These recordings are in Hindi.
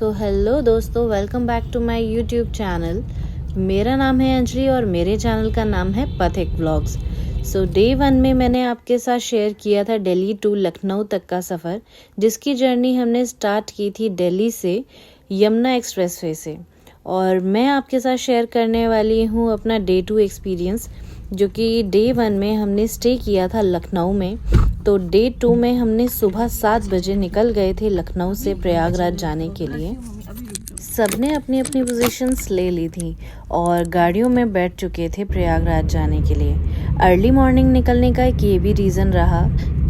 सो हेलो दोस्तों, welcome back to my YouTube channel. मेरा नाम है अंजलि और मेरे चैनल का नाम है पथिक व्लॉग्स। सो डे 1 में मैंने आपके साथ शेयर किया था दिल्ली टू लखनऊ तक का सफ़र, जिसकी जर्नी हमने स्टार्ट की थी दिल्ली से यमुना एक्सप्रेसवे से। और मैं आपके साथ शेयर करने वाली हूँ अपना डे 2 एक्सपीरियंस, जो कि डे 1 में हमने स्टे किया था लखनऊ में। तो डे 2 में हमने सुबह 7 बजे निकल गए थे लखनऊ से प्रयागराज जाने के लिए। सबने अपनी अपनी पोजीशंस ले ली थी और गाड़ियों में बैठ चुके थे प्रयागराज जाने के लिए। अर्ली मॉर्निंग निकलने का एक ये भी रीज़न रहा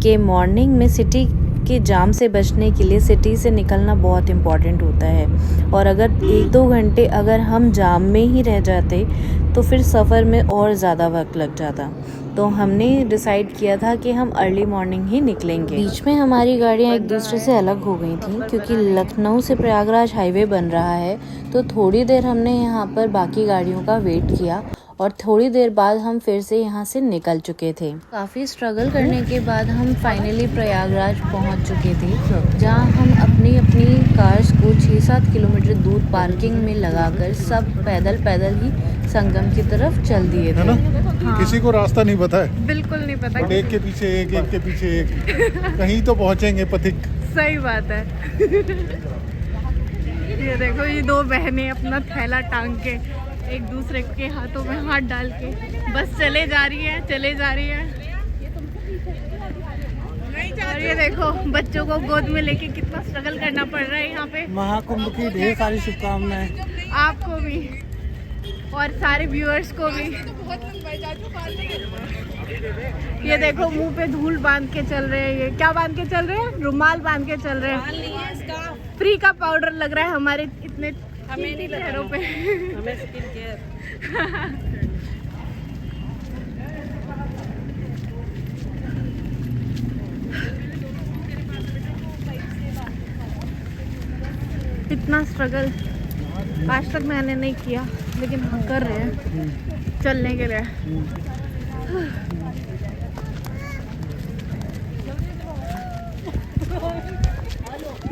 कि मॉर्निंग में सिटी के जाम से बचने के लिए सिटी से निकलना बहुत इम्पॉर्टेंट होता है। और अगर 1-2 घंटे अगर हम जाम में ही रह जाते तो फिर सफ़र में और ज़्यादा वक्त लग जाता। तो हमने डिसाइड किया था कि हम अर्ली मॉर्निंग ही निकलेंगे। बीच में हमारी गाड़ियाँ एक दूसरे से अलग हो गई थी क्योंकि लखनऊ से प्रयागराज हाईवे बन रहा है। तो थोड़ी देर हमने यहाँ पर बाकी गाड़ियों का वेट किया और थोड़ी देर बाद हम फिर से यहाँ से निकल चुके थे। काफ़ी स्ट्रगल करने के बाद हम फाइनली प्रयागराज पहुँच चुके थे, जहाँ हम अपनी अपनी कार्स को 6-7 किलोमीटर दूर पार्किंग में लगाकर सब पैदल ही संगम की तरफ चल दिए थे। हाँ। किसी को रास्ता नहीं पता है, बिल्कुल नहीं पता। एक के पीछे एक के पीछे एक कहीं तो पहुँचेंगे पथिक। सही बात है। ये देखो, ये दो बहनें अपना थैला टांग के एक दूसरे के हाथों में हाथ डाल के बस चले जा रही है। और ये देखो, बच्चों को गोद में लेके कितना स्ट्रगल करना पड़ रहा है यहाँ पे। महाकुंभ की ढेर सारी शुभकामनाएं आपको भी और सारे व्यूअर्स को भी। ये देखो, मुंह पे धूल बांध के चल रहे हैं। ये क्या बांध के चल रहे हैं? रुमाल बांध के चल रहे हैं। फ्री का पाउडर लग रहा है हमारे इतने हमें नहीं चेहरों पे। हमें स्किन केयर। इतना स्ट्रगल आज तक मैंने नहीं किया, लेकिन हम कर रहे हैं चलने के लिए।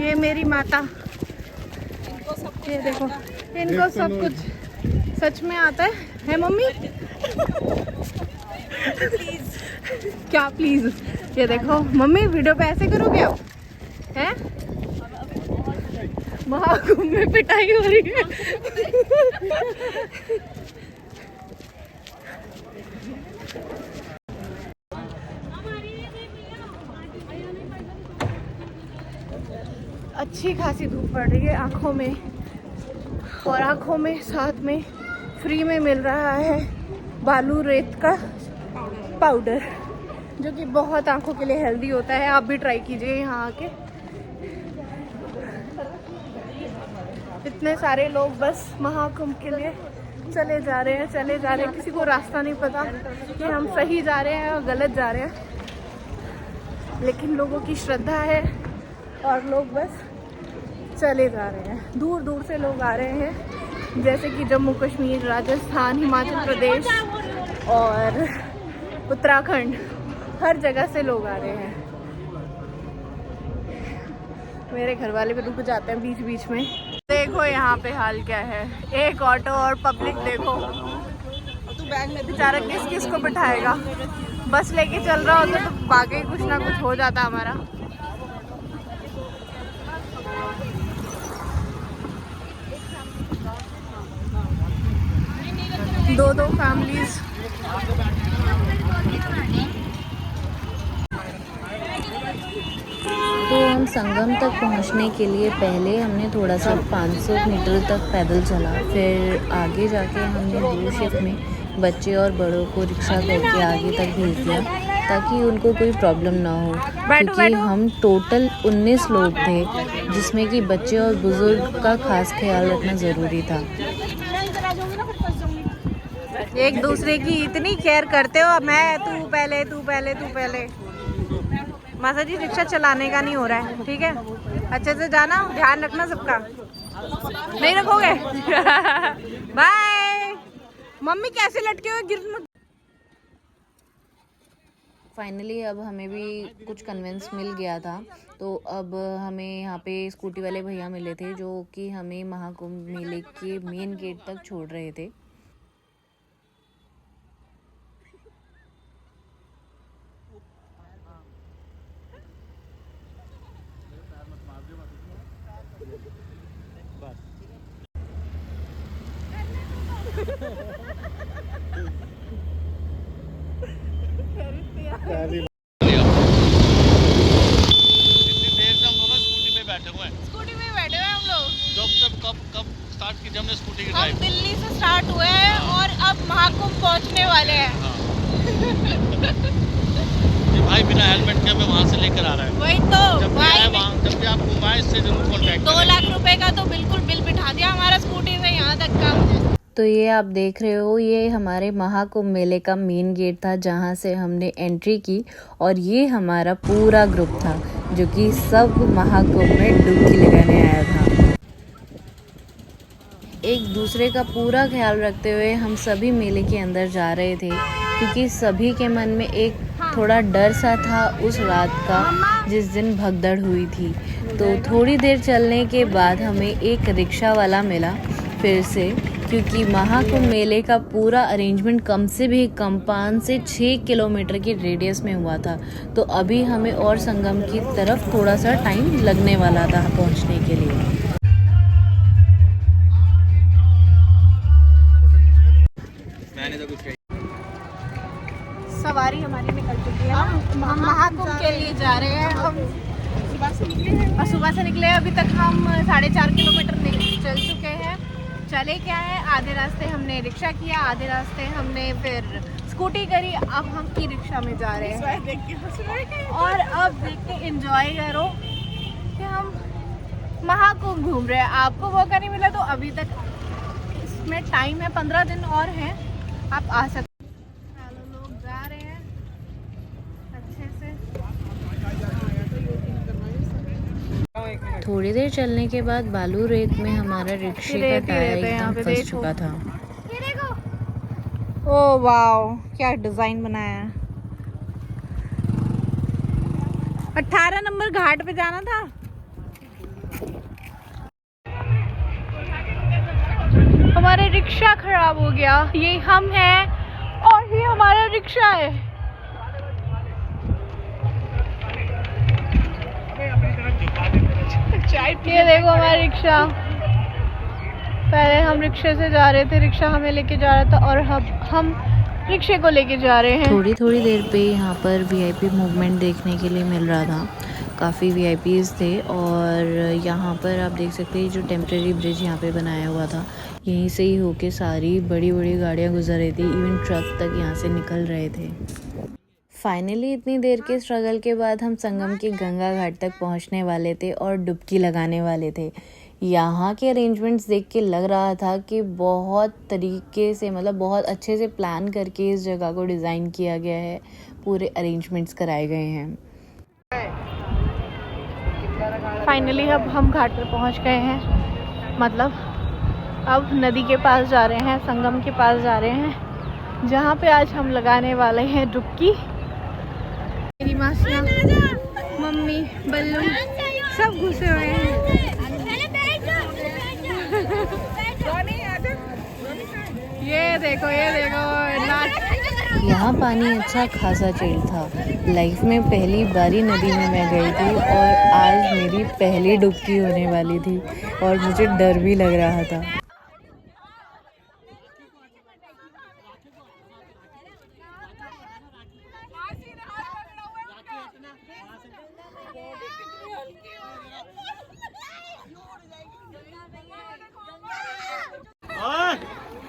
ये मेरी माता, ये देखो, इनको सब कुछ सच में आता है मम्मी? क्या प्लीज? ये देखो मम्मी, वीडियो पे ऐसे करोगे आप? हैं? महाकुंभ में पिटाई हो रही है। अच्छी खासी धूप पड़ रही है आँखों में, और आँखों में साथ में फ्री में मिल रहा है बालू रेत का पाउडर, जो कि बहुत आँखों के लिए हेल्दी होता है। आप भी ट्राई कीजिए यहाँ आके। इतने सारे लोग बस महाकुंभ के लिए चले जा रहे हैं। किसी को रास्ता नहीं पता कि हम सही जा रहे हैं और गलत जा रहे हैं, लेकिन लोगों की श्रद्धा है और लोग बस चले जा रहे हैं। दूर दूर से लोग आ रहे हैं, जैसे कि जम्मू कश्मीर, राजस्थान, हिमाचल प्रदेश और उत्तराखंड, हर जगह से लोग आ रहे हैं। मेरे घर वाले भी रुक जाते हैं बीच बीच में। देखो यहाँ पे हाल क्या है, एक ऑटो और पब्लिक देखो। बेचारा किस किस को बिठाएगा? बस लेके चल रहा होता तो बाकी कुछ ना कुछ हो जाता हमारा। दो फैमिलीज। तो हम संगम तक पहुंचने के लिए पहले हमने थोड़ा सा 500 मीटर तक पैदल चला, फिर आगे जाके हमने 2 शिफ्ट में बच्चे और बड़ों को रिक्शा करके आगे तक भेज दिया ताकि उनको कोई प्रॉब्लम ना हो, क्योंकि हम टोटल 19 लोग थे, जिसमें कि बच्चे और बुजुर्ग का खास ख्याल रखना ज़रूरी था। एक दूसरे की इतनी केयर करते हो। मैं तू पहले। माता जी, रिक्शा चलाने का नहीं हो रहा है, ठीक है? अच्छे से जाना, ध्यान रखना सबका। नहीं रखोगे? बाय। मम्मी कैसे लटके हुए गिर मत। फाइनली अब हमें भी कुछ कन्विंस मिल गया था, तो अब हमें यहाँ पे स्कूटी वाले भैया मिले थे जो कि हमें महाकुंभ मेले के मेन गेट तक छोड़ रहे थे। इतनी देर से हम दोनों स्कूटी पे बैठे हुए हैं। स्कूटी में बैठे हुए हम लोग। कब स्टार्ट की हमने स्कूटी की हम ड्राइव। दिल्ली से स्टार्ट हुए हैं और अब महाकुंभ पहुंचने वाले हैं। ये भाई बिना हेलमेट के हमें वहाँ से लेकर आ रहा है। वही तो जब भी आए वहाँ, जब भी आप घुमाए इससे जरूर कॉन्टेक्ट 2 लाख रुपए का तो बिल्कुल बिल बिठा दिया हमारा स्कूटी से यहाँ तक का। तो ये आप देख रहे हो, ये हमारे महाकुंभ मेले का मेन गेट था जहाँ से हमने एंट्री की, और ये हमारा पूरा ग्रुप था जो कि सब महाकुंभ में डुबकी लगाने आया था। एक दूसरे का पूरा ख्याल रखते हुए हम सभी मेले के अंदर जा रहे थे, क्योंकि सभी के मन में एक थोड़ा डर सा था उस रात का जिस दिन भगदड़ हुई थी। तो थोड़ी देर चलने के बाद हमें एक रिक्शा वाला मिला फिर से, क्योंकि महाकुंभ मेले का पूरा अरेंजमेंट कम से भी कम 5 से 6 किलोमीटर की रेडियस में हुआ था। तो अभी हमें और संगम की तरफ थोड़ा सा टाइम लगने वाला था पहुंचने के लिए। मैंने तो कुछ सवारी हमारी निकल चुकी है। हम महाकुंभ के लिए जा रहे हैं। हम सुबह से निकले अभी तक हम 4.5 किलोमीटर चल चुके हैं। चले क्या है, आधे रास्ते हमने रिक्शा किया, आधे रास्ते हमने फिर स्कूटी करी, अब हम ई रिक्शा में जा रहे हैं। और अब देख के एंजॉय करो कि हम महाकुंभ घूम रहे हैं। आपको मौका नहीं मिला तो अभी तक इसमें टाइम है, 15 दिन और हैं, आप आ सकते। लोग जा रहे हैं अच्छे से। थोड़ी देर चलने के बाद बालू रेत में हमारा रिक्शे का टायर एकदम फंस चुका था। ये देखो, ओ वाओ, क्या डिजाइन बनाया है। 18 नंबर घाट पे जाना था। हमारा रिक्शा खराब हो गया। ये हम हैं और ये हमारा रिक्शा है। ये देखो हमारा रिक्शा। पहले हम रिक्शे से जा रहे थे, रिक्शा हमें लेके जा रहा था, और हम रिक्शे को लेके जा रहे हैं। थोड़ी देर पे यहाँ पर वीआईपी मूवमेंट देखने के लिए मिल रहा था। काफ़ी वीआईपीज़ थे, और यहाँ पर आप देख सकते हैं जो टेम्प्रेरी ब्रिज यहाँ पे बनाया हुआ था, यहीं से ही होके सारी बड़ी बड़ी गाड़ियाँ गुजर रही थी, इवन ट्रक तक यहाँ से निकल रहे थे। फाइनली इतनी देर के स्ट्रगल के बाद हम संगम के गंगा घाट तक पहुँचने वाले थे और डुबकी लगाने वाले थे। यहाँ के अरेंजमेंट्स देख के लग रहा था कि बहुत तरीके से, मतलब बहुत अच्छे से प्लान करके इस जगह को डिज़ाइन किया गया है, पूरे अरेंजमेंट्स कराए गए हैं। फाइनली अब हम घाट पर पहुंच गए हैं, मतलब अब नदी के पास जा रहे हैं, संगम के पास जा रहे हैं, जहाँ पे आज हम लगाने वाले हैं डुबकी। मेरी मासियाँ, मम्मी, बल्लू सब घुसे हुए हैं। ये देखो नाच। यहाँ पानी अच्छा खासा चिल था। लाइफ में पहली बारी नदी में मैं गई थी, और आज मेरी पहली डुबकी होने वाली थी, और मुझे डर भी लग रहा था।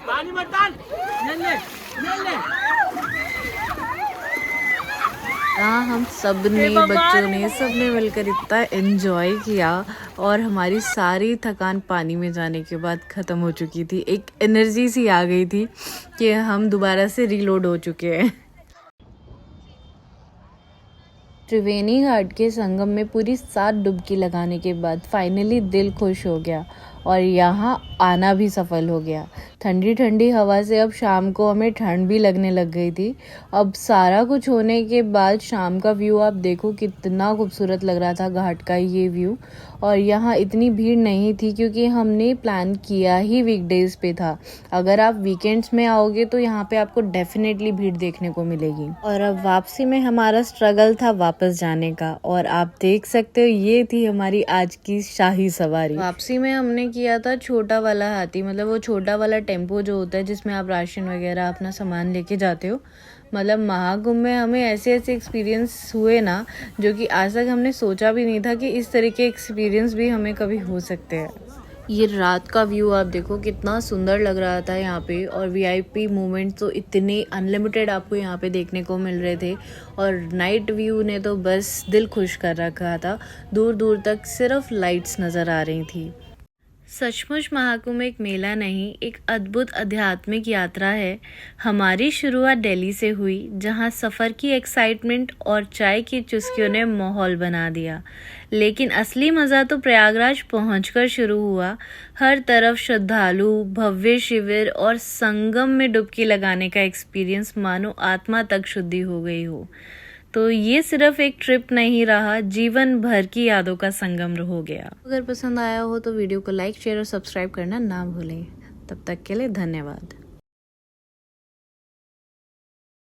पानी मत डाल। हाँ, हम सबने, बच्चों ने, सबने मिलकर इतना एंजॉय किया, और हमारी सारी थकान पानी में जाने के बाद ख़त्म हो चुकी थी। एक एनर्जी सी आ गई थी कि हम दोबारा से रीलोड हो चुके हैं। त्रिवेणी घाट के संगम में पूरी 7 डुबकी लगाने के बाद फाइनली दिल खुश हो गया, और यहाँ आना भी सफल हो गया। ठंडी ठंडी हवा से अब शाम को हमें ठंड भी लगने लग गई थी। अब सारा कुछ होने के बाद शाम का व्यू आप देखो कितना खूबसूरत लग रहा था, घाट का ये व्यू। और यहाँ इतनी भीड़ नहीं थी क्योंकि हमने प्लान किया ही वीकडेज पे था। अगर आप वीकेंड्स में आओगे तो यहाँ पे आपको डेफिनेटली भीड़ देखने को मिलेगी। और अब वापसी में हमारा स्ट्रगल था वापस जाने का, और आप देख सकते हो ये थी हमारी आज की शाही सवारी। वापसी में हमने किया था छोटा वाला हाथी, मतलब वो छोटा वाला टेम्पो जो होता है जिसमें आप राशन वगैरह अपना सामान लेके जाते हो। मतलब महाकुंभ में हमें ऐसे ऐसे एक्सपीरियंस हुए ना, जो कि आज तक हमने सोचा भी नहीं था कि इस तरह के एक्सपीरियंस भी हमें कभी हो सकते हैं। ये रात का व्यू आप देखो कितना सुंदर लग रहा था यहाँ पे, और वीआईपी मोमेंट तो इतने अनलिमिटेड आपको यहाँ पे देखने को मिल रहे थे। और नाइट व्यू ने तो बस दिल खुश कर रखा था, दूर दूर तक सिर्फ लाइट्स नज़र आ रही थी। सचमुच महाकुंभ एक मेला नहीं, एक अद्भुत आध्यात्मिक यात्रा है। हमारी शुरुआत दिल्ली से हुई, जहां सफ़र की एक्साइटमेंट और चाय की चुस्कियों ने माहौल बना दिया। लेकिन असली मज़ा तो प्रयागराज पहुंचकर शुरू हुआ। हर तरफ श्रद्धालु, भव्य शिविर और संगम में डुबकी लगाने का एक्सपीरियंस मानो आत्मा तक शुद्धि हो गई हो। तो ये सिर्फ एक ट्रिप नहीं रहा, जीवन भर की यादों का संगम हो गया। अगर पसंद आया हो तो वीडियो को लाइक, शेयर और सब्सक्राइब करना ना भूलें। तब तक के लिए धन्यवाद।